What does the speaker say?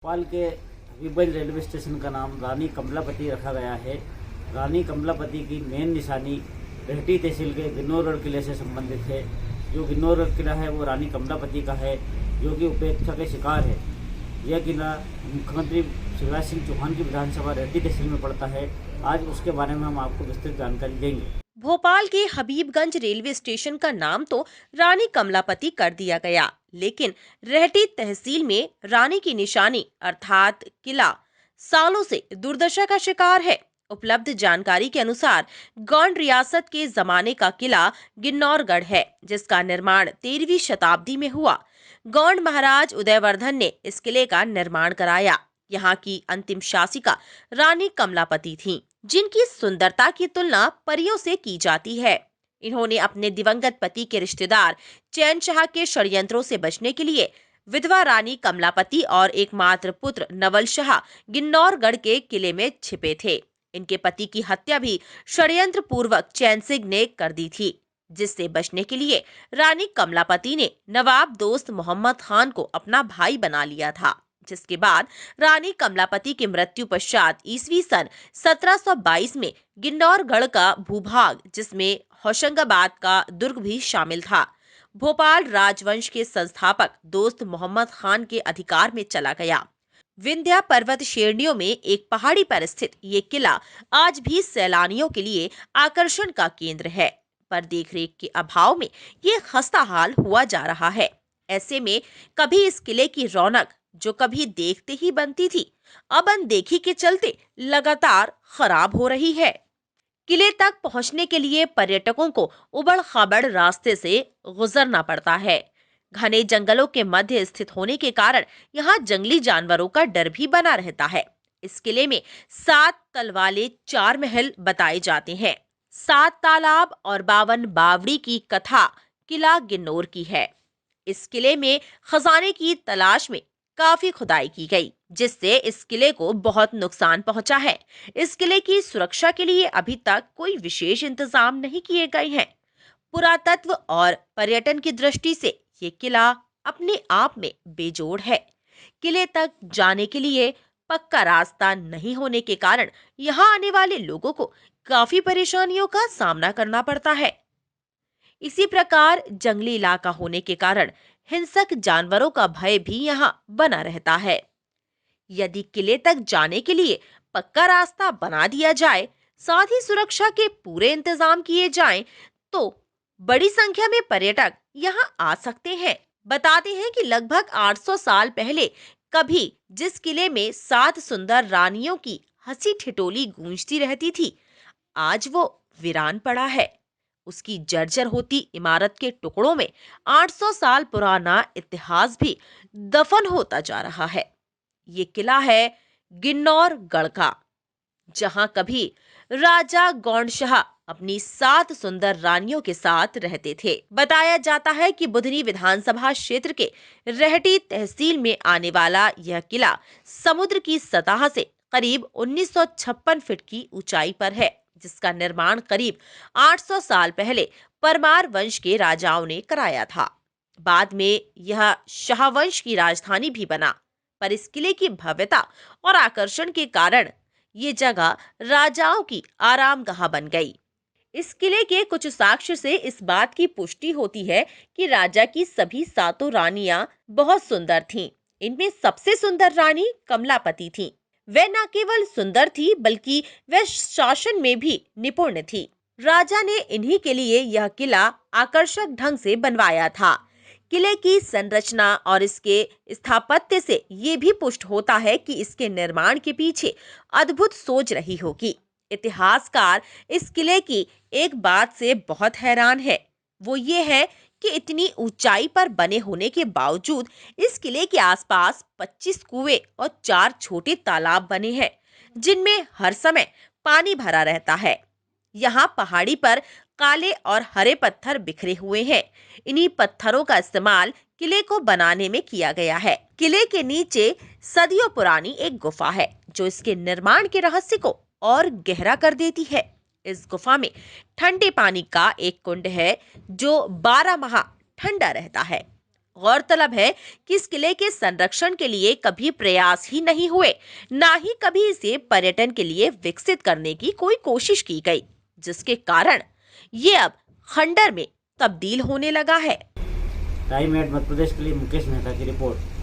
भोपाल के Habibganj railway station का नाम रानी कमलापति रखा गया है। रानी कमलापति की मेन निशानी रेहटी तहसील के गिन्नौर किले से संबंधित है। जो गिन्नौर किला है वो रानी कमलापति का है, जो कि उपेक्षा के शिकार है। यह किला मुख्यमंत्री शिवराज सिंह चौहान की विधानसभा रेहटी तहसील में पड़ता है। आज उसके बारे में हम आपको विस्तृत जानकारी देंगे। भोपाल के हबीबगंज रेलवे स्टेशन का नाम तो रानी कमलापति कर दिया गया, लेकिन रेहटी तहसील में रानी की निशानी अर्थात किला सालों से दुर्दशा का शिकार है। उपलब्ध जानकारी के अनुसार गौंड रियासत के जमाने का किला गिन्नौरगढ़ है, जिसका निर्माण 13वीं शताब्दी में हुआ। गौंड महाराज उदयवर्धन ने इस किले का निर्माण कराया। यहाँ की अंतिम शासिका रानी कमलापति थीं, जिनकी सुंदरता की तुलना परियों से की जाती है। इन्होंने अपने दिवंगत पति के रिश्तेदार चैनशाह के षड्यंत्रों से बचने के लिए विधवा रानी कमलापति और एकमात्र पुत्र नवल शाह गिन्नौरगढ़ के किले में छिपे थे। इनके पति की हत्या भी षड्यंत्र पूर्वक चैन सिंह ने कर दी थी, जिससे बचने के लिए रानी कमलापति ने नवाब दोस्त मोहम्मद खान को अपना भाई बना लिया था। जिसके बाद रानी कमलापति की मृत्यु पश्चात ईस्वी सन 1722 में गिन्नौरगढ़ का भूभाग, जिसमें होशंगाबाद का दुर्ग भी शामिल था, भोपाल राजवंश के संस्थापक दोस्त मोहम्मद खान के अधिकार में चला गया। विंध्या पर्वत श्रेणियों में एक पहाड़ी पर स्थित ये किला आज भी सैलानियों के लिए आकर्षण का केंद्र है, पर देखरेख के अभाव में ये खस्ता हाल हुआ जा रहा है। ऐसे में कभी इस किले की रौनक, जो कभी देखते ही बनती थी, अब अनदेखी के चलते लगातार खराब हो रही है। किले तक पहुंचने के लिए पर्यटकों को उबड़-खाबड़ रास्ते से गुजरना पड़ता है। घने जंगलों के मध्य स्थित होने के कारण यहाँ जंगली जानवरों का डर भी बना रहता है। इस किले में 7 तल वाले 4 महल बताए जाते हैं। 7 तालाब और 52 बावड़ी की कथा किला गिन्नौर की है। इस किले में खजाने की तलाश में काफी खुदाई की गई, जिससे इस किले को बहुत नुकसान पहुंचा है। इस किले की सुरक्षा के लिए अभी तक कोई विशेष इंतजाम नहीं किए गए हैं। पुरातत्व और पर्यटन की दृष्टि से ये किला अपने आप में बेजोड़ है। किले तक जाने के लिए पक्का रास्ता नहीं होने के कारण यहाँ आने वाले लोगों को काफी परेशानियों का सामना करना पड़ता है। इसी प्रकार जंगली इलाका होने के कारण हिंसक जानवरों का भय भी यहाँ बना रहता है। यदि किले तक जाने के लिए पक्का रास्ता बना दिया जाए, साथ ही सुरक्षा के पूरे इंतजाम किए जाएं, तो बड़ी संख्या में पर्यटक यहाँ आ सकते हैं। बताते हैं कि लगभग 800 साल पहले कभी जिस किले में 7 सुंदर रानियों की हंसी ठिठोली गूंजती रहती थी, आज वो वीरान पड़ा है। उसकी जर्जर होती इमारत के टुकड़ों में 800 साल पुराना इतिहास भी दफन होता जा रहा है। ये किला है गिन्नौरगढ़ का, जहां कभी राजा गौंडशाह अपनी 7 सुंदर रानियों के साथ रहते थे। बताया जाता है कि बुधनी विधानसभा क्षेत्र के रेहटी तहसील में आने वाला यह किला समुद्र की सतह से करीब 1956 फीट की ऊंचाई पर है, जिसका निर्माण करीब 800 साल पहले परमार वंश के राजाओं ने कराया था। बाद में यह शाह वंश की राजधानी भी बना, पर इस किले की भव्यता और आकर्षण के कारण ये जगह राजाओं की आरामगाह बन गई। इस किले के कुछ साक्ष्य से इस बात की पुष्टि होती है कि राजा की सभी 7 रानियां बहुत सुंदर थीं। इनमें सबसे सुंदर रानी कमलापति थी। वह न केवल सुंदर थी, बल्कि वह शासन में भी निपुण थी। राजा ने इन्हीं के लिए यह किला आकर्षक ढंग से बनवाया था। किले की संरचना और इसके स्थापत्य से ये भी पुष्ट होता है कि इसके निर्माण के पीछे अद्भुत सोच रही होगी। इतिहासकार इस किले की एक बात से बहुत हैरान है। वो ये है कि इतनी ऊंचाई पर बने होने के बावजूद इस किले के आसपास 25 कुएं और 4 छोटे तालाब बने हैं, जिनमें हर समय पानी भरा रहता है। यहाँ पहाड़ी पर काले और हरे पत्थर बिखरे हुए हैं। इन्हीं पत्थरों का इस्तेमाल किले को बनाने में किया गया है। किले के नीचे सदियों पुरानी एक गुफा है, जो इसके निर्माण के रहस्य को और गहरा कर देती है। इस गुफा में ठंडे पानी का एक कुंड है, जो 12 माह ठंडा रहता है। गौरतलब है कि इस किले के संरक्षण के लिए कभी प्रयास ही नहीं हुए, ना ही कभी इसे पर्यटन के लिए विकसित करने की कोई कोशिश की गई, जिसके कारण ये अब खंडर में तब्दील होने लगा है। टाइम एट मध्य प्रदेश के लिए मुकेश मेहता की रिपोर्ट।